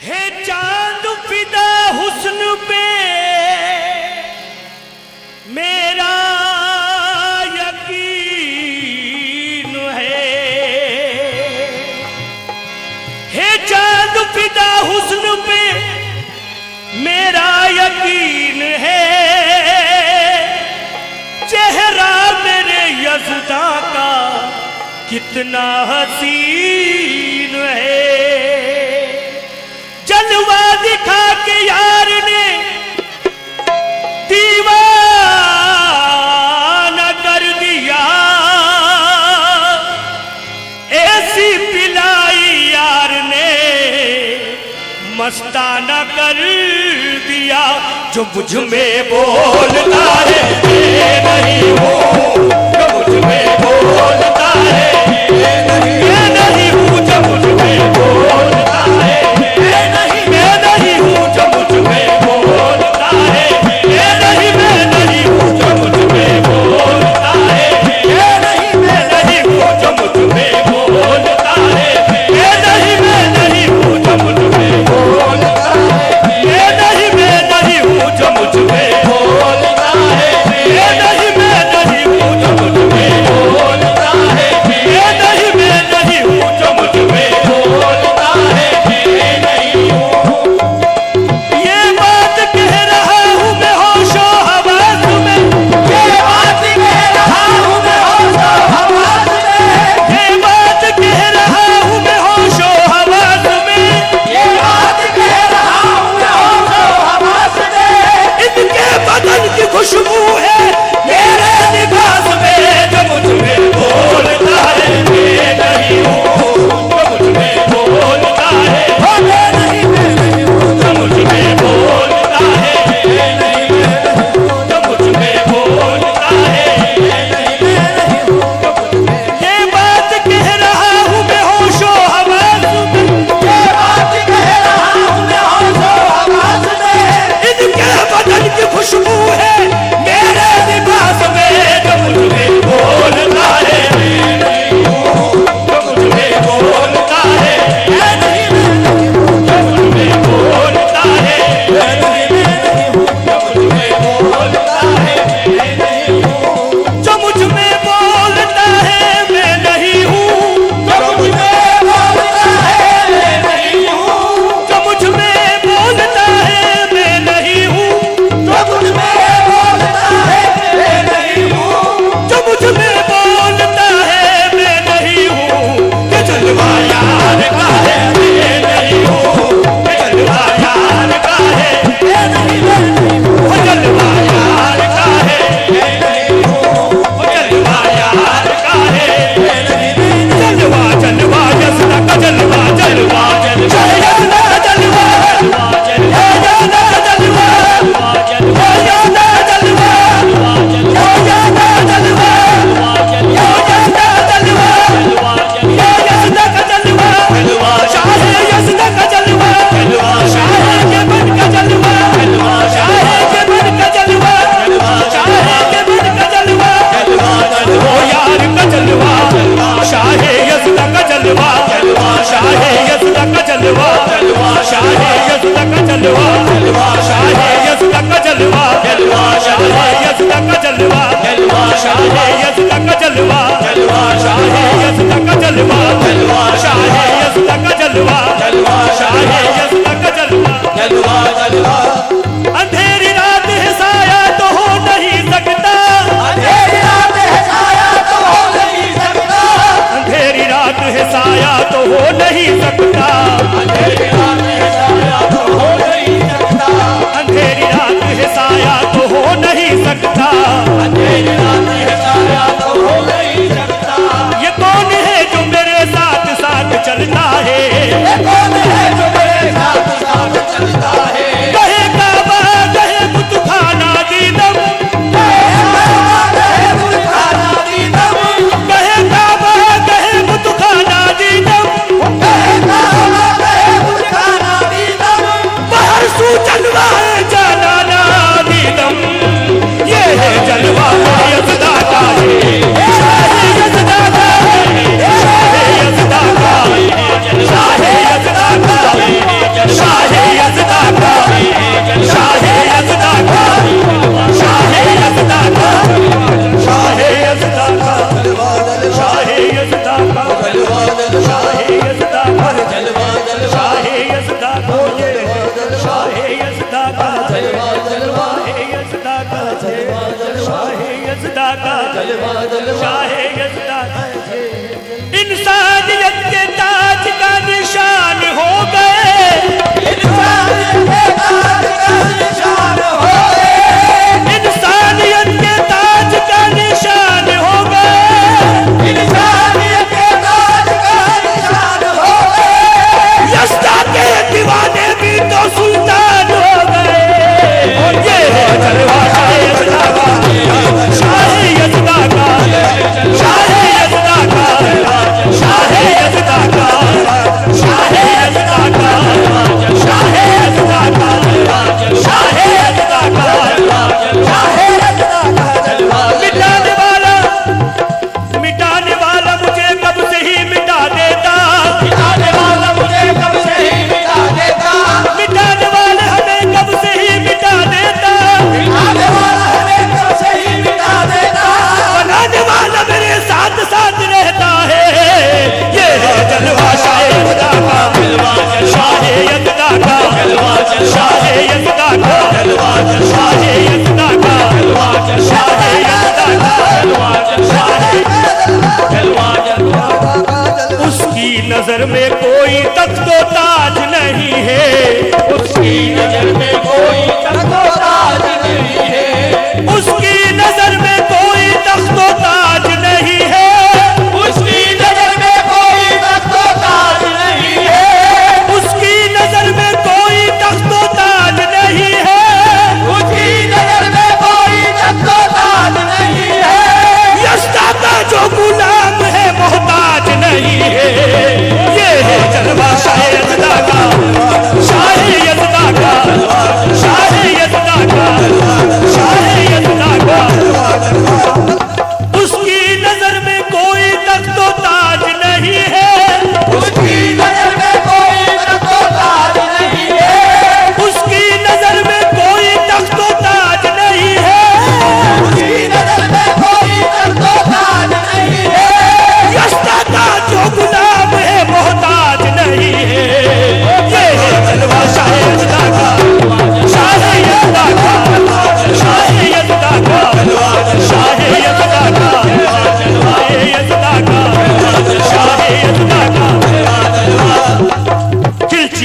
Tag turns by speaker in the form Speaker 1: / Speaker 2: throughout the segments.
Speaker 1: है चांद फिदा हुस्न पे मेरा यकीन है चांद फिदा हुस्न पे मेरा यकीन है। चेहरा मेरे यज़दा का कितना हसीन है। जलवा दिखा के यार ने दीवाना कर दिया। ऐसी पिलाई यार ने मस्ताना कर दिया। जो मुझ में बोलता है मैं नहीं हूँ, जो मुझ में बोलता है मैं नहीं हूँ, जो मुझ में बोलता है मैं नहीं हूँ, जो मुझ में बोलता है मैं नहीं हूँ, जो मुझ में बोलता है मैं नहीं हूँ, जो मुझ में बोलता है मैं नहीं हूँ, जो मुझ में बोलता है मैं नहीं हूँ, जो मुझ में बोलता है मैं नहीं हूँ, जो मुझ में बोलता है मैं नहीं हूँ, जो मुझ में बोलता है मैं नहीं हूँ। ये बात कह रहा हूँ मैं होशो हवास में, ये बात कह रहा हूँ मैं होशो हवास में, ये बात कह रहा हूँ मैं होशो हवास में, ये बात कह रहा हूँ मैं होशो हवास में। इनके बदन की खुशबू है मेरे लिबास में। जो मुझ में बोलता है मैं नहीं हूँ, जो मुझ में बोलता है मैं नहीं हूँ, जो मुझ में बोलता है मैं नहीं हूँ, जो मुझ में बोलता है मैं नहीं हूँ। ये बात कह रहा हूँ मैं होशो हवास में, ये बात कह रहा हूँ मैं होशो हवास में। इनके बदन की खुशबू है मेरे लिबास में। जो मुझ में बोलता है मैं नहीं हूँ, जो मुझ में बोलता है मैं नहीं हूँ, जो मुझ में बोलता है मैं नहीं हूँ, जो मुझ में बोलता है मैं नहीं हूँ, जो मुझ में बोलता है मैं नहीं हूँ, जो मुझ में बोलता है मैं नहीं हूँ, जो मुझ में बोलता है मैं नहीं हूँ, जो मुझ में बोलता है मैं नहीं हूँ, जो मुझ में बोलता है मैं नहीं हूँ। ये जलवा यार का है मैं नहीं हूँ, ये जलवा यार का है मैं नहीं हूँ, वो जलवा यार का है मैं नहीं हूँ, वो जलवा यार का है मैं नहीं हूँ। जलवा जलवा यज़दा का जलवा, जलवा जलवा यज़दा का जलवा, जलवा जलवा जलवा जलवा यज़दा जलवा, यज़दा जलवा, यज़दा जलवा, यज़दा का जलवा, शाहे यज़दा का जलवा, शाहे के बन का जलवा, शाहे के बन का जलवा, शाहे के बन का जलवा, ओ यार का जलवा, शाहे यज़दा का जलवा, शाहे यज़दा का जलवा, शाहे यज़दा का जलवा, शाहे यज़दा का जलवा, शाहे यज़दा का जलवा, शाहे यज़दा का जलवा, शाहे यज़दा का जलवा, शाहे यज़दा का जलवा, शाहे यज़दा का जलवा। अंधेरी रात है साया तो हो नहीं सकता, अंधेरी रात है साया तो हो नहीं सकता, अंधेरी रात है साया तो हो नहीं सकता, अंधेरी रात है साया तो हो नहीं सकता, अंधेरी रात है साया तो हो नहीं सकता, अंधेरी रात है साया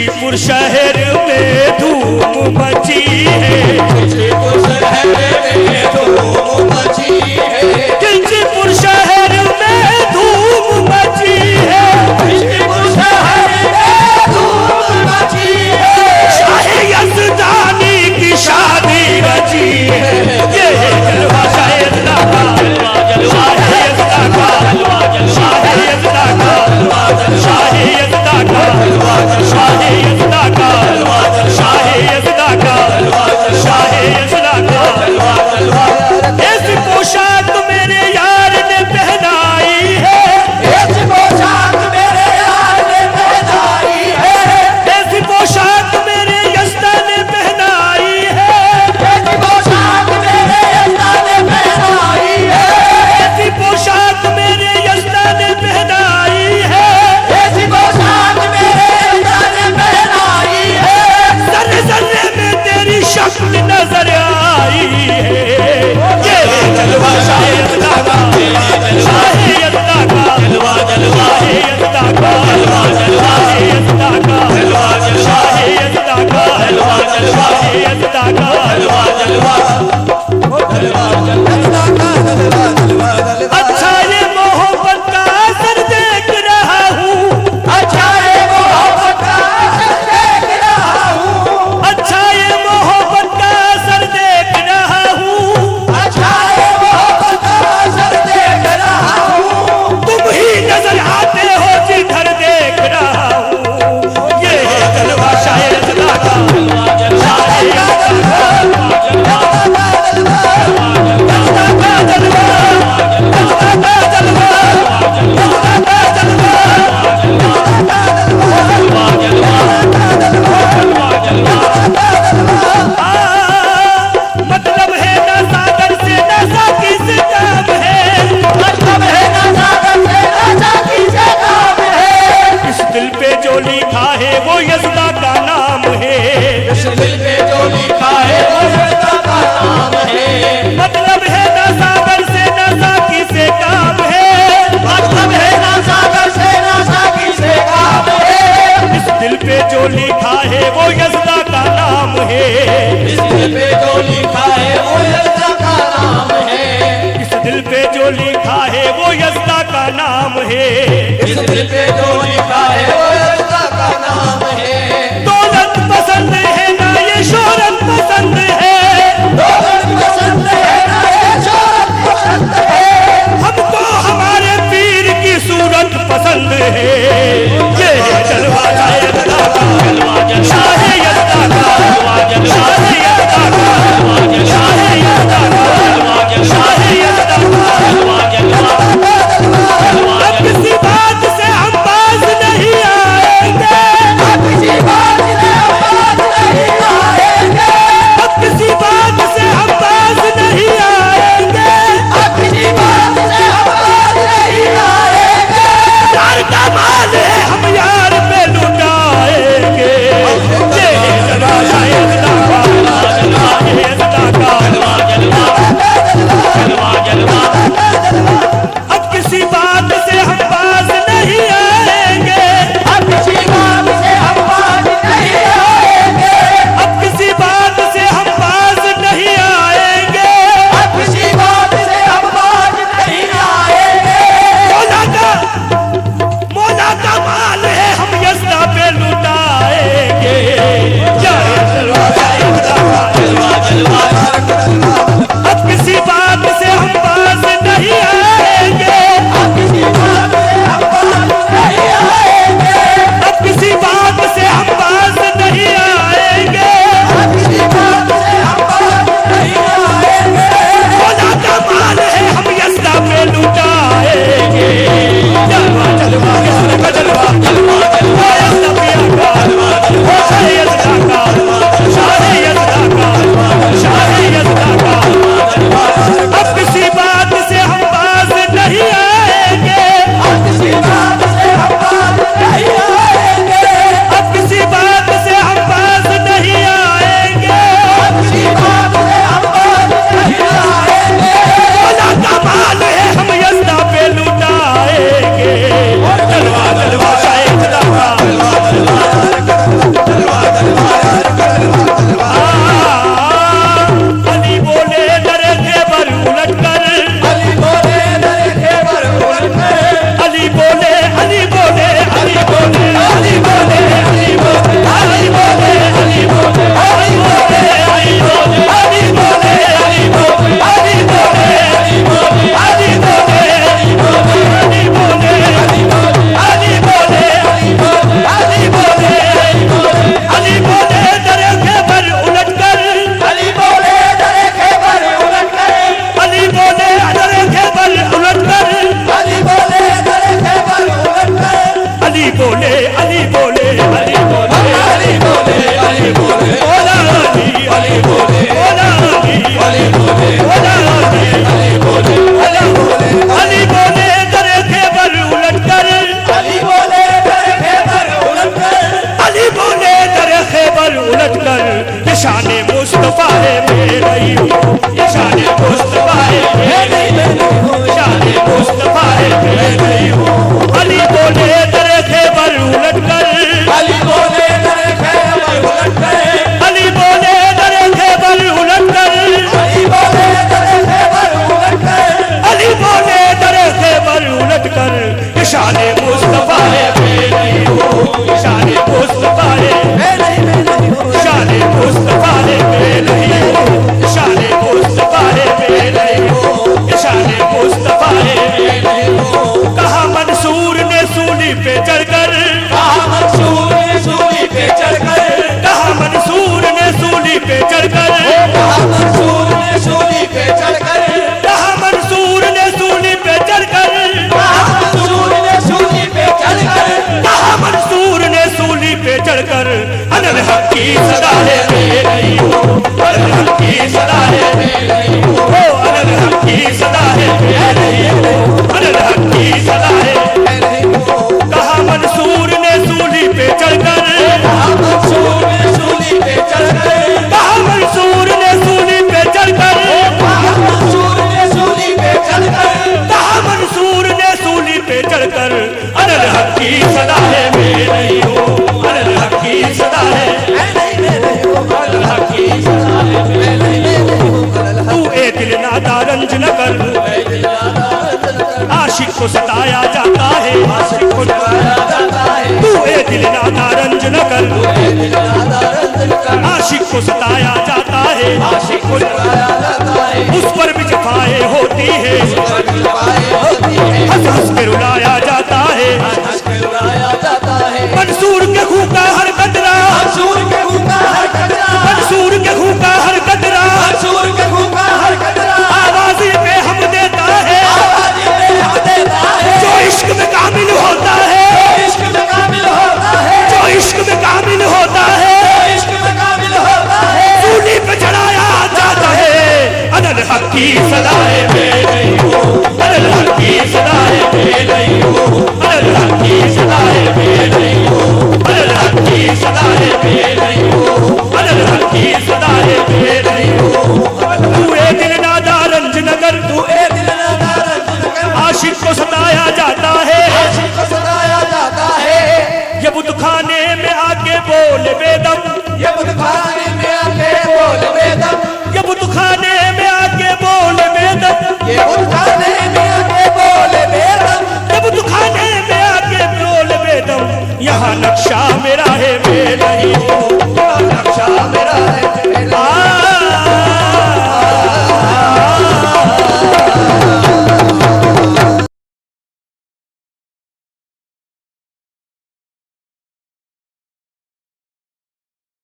Speaker 1: किंचीपुर शहर में धूम मची है,
Speaker 2: किंचीपुर शहर में धूम मची है,
Speaker 1: किंचीपुर शहर में धूम मची है,
Speaker 2: किंचीपुर शहर में धूम मची है,
Speaker 1: शाहे यज़दानी की शादी रची है। ये है जलवा शाहे यज़दा का, शाहे यज़दा का, शाहे यज़दा का, शाहे यज़दा का, शाहे यज़दा का, शाहे यज़दा का, शाहे यज़दा का। ऐसी पोशाक मेरे यार ने पहनाई है,
Speaker 2: ऐसी पोशाक मेरे यार ने पहनाई है,
Speaker 1: ऐसी पोशाक मेरे यज़दा ने पहनाई है,
Speaker 2: ऐसी पोशाक मेरे यज़दा ने पहनाई है,
Speaker 1: ऐसी पोशाक मेरे यज़दा ने पहनाई है,
Speaker 2: ऐसी पोशाक मेरे यज़दा ने पहनाई है,
Speaker 1: ज़र्रे ज़र्रे में तेरी शक्ल नजर आई है। ये जलवा शाहे यज़दा का, शाहे यज़दा का, शाहे यज़दा का, शाहे यज़दा का, शाहे यज़दा का, शाहे यज़दा का। अच्छा ये मोहब्बत का असर देख रहा हूँ,
Speaker 2: अच्छा ये मोहब्बत का असर देख रहा हूँ,
Speaker 1: अच्छा ये मोहब्बत का असर देख रहा हूँ,
Speaker 2: अच्छा ये मोहब्बत का असर देख रहा हूँ,
Speaker 1: तुम ही नजर आते हो जिधर देख रहा हूँ। ये है जलवा शाहे यज़दा का, शाहे यज़दा का, यज़दा का जलवा, यज़दा का जलवा, यज़दा का जलवा। मतलब है ना सागर से ना साकी से काम है,
Speaker 2: मतलब है ना सागर से ना साकी से काम है,
Speaker 1: इस दिल पे जो लिखा है वो यज़दा का नाम है।
Speaker 2: इस दिल पे जो लिखा है वो यज़दा का नाम है,
Speaker 1: मतलब है ना सागर से ना साकी से काम है,
Speaker 2: मतलब है ना सागर से ना साकी से काम है,
Speaker 1: इस दिल पे जो लिखा है वो यज़दा का नाम है।
Speaker 2: इस दिल पे जो लिखा है वो यज़दा का नाम है,
Speaker 1: इस दिल पे जो लिखा है वो यज़दा का नाम है।
Speaker 2: इस दिल पे जो लिखा है वो यज़दा का नाम है,
Speaker 1: दौलत पसंद है ना ये शोहरत पसंद है,
Speaker 2: दौलत पसंद है ना ये शोहरत पसंद है,
Speaker 1: हमको हमारे पीर की सूरत पसंद है। ये है जलवा शाहे यज़दा का, शाहे यज़दा का, शाहे यज़दा का, शाहे यज़दा का, शाहे यज़दा का। अब किसी बात से हम बाज नहीं आएंगे,
Speaker 2: अब किसी बात
Speaker 1: हक की सदा है मैं नहीं हूँ, अनल हक की सदा है मैं नहीं हूँ, अनल हक की सदा है मैं नहीं हूँ, अनल हक की सदा है मैं नहीं हूँ। कहा मंसूर ने सूली पे चढ़कर,
Speaker 2: कहा मंसूर ने सूली पे चढ़कर,
Speaker 1: कहा मंसूर ने सूली पे चढ़कर,
Speaker 2: कहा मंसूर ने सूली पे चढ़कर,
Speaker 1: कहा मंसूर ने सूली पे चढ़कर, अनल हक की सदा है मैं नहीं हूँ, अनल हक की सदा है
Speaker 2: मैं नहीं हूँ, अनल हक की सदा है मैं नहीं हूँ, अनल हक
Speaker 1: तू ए दिल नादा रंज न कर, आशिक को सताया जाता है, आशिक को
Speaker 2: सताया जाता है,
Speaker 1: तू ए दिल नादा रंज न कर, आशिक को सताया जाता है,
Speaker 2: आशिक को सताया जाता है,
Speaker 1: उस पर भी जफाएं होती है, हंस हंस के रुलाया जाता है,
Speaker 2: हंस के रुलाया जाता है,
Speaker 1: मंसूर के खून का हर कतरा,
Speaker 2: मंसूर के खून का हर कतरा,
Speaker 1: मंसूर के खून का हर कतरा,
Speaker 2: मंसूर के खून का हर कतरा,
Speaker 1: आवाज़ी पे हम देता है,
Speaker 2: आवाज़ी पे हम देता है,
Speaker 1: जो इश्क में कामिल होता है,
Speaker 2: इश्क में कामिल होता है,
Speaker 1: जो इश्क में कामिल होता है,
Speaker 2: इश्क में कामिल होता है,
Speaker 1: सूली पे चढ़ाया जाता है, अनल हक की सदा है मैं नहीं हूँ, अनल हक की सदा है मैं नहीं हूँ, अनल हक की सदा है मैं नहीं हूँ, अनल हक की सदा है मैं नहीं हूँ, अनल हक की सदा है मैं नहीं हूँ। तू ए दिल नादा रंज नगर,
Speaker 2: तू ए दिल नादा रंज नगर,
Speaker 1: आशिक को सताया जाता है,
Speaker 2: आशिक को सताया जाता है,
Speaker 1: ये बुतखाने में आके बोल बेदम,
Speaker 2: ये बुतखाने में आके बोल बेदम,
Speaker 1: ये बुतखाने में आके बोल बेदम,
Speaker 2: ये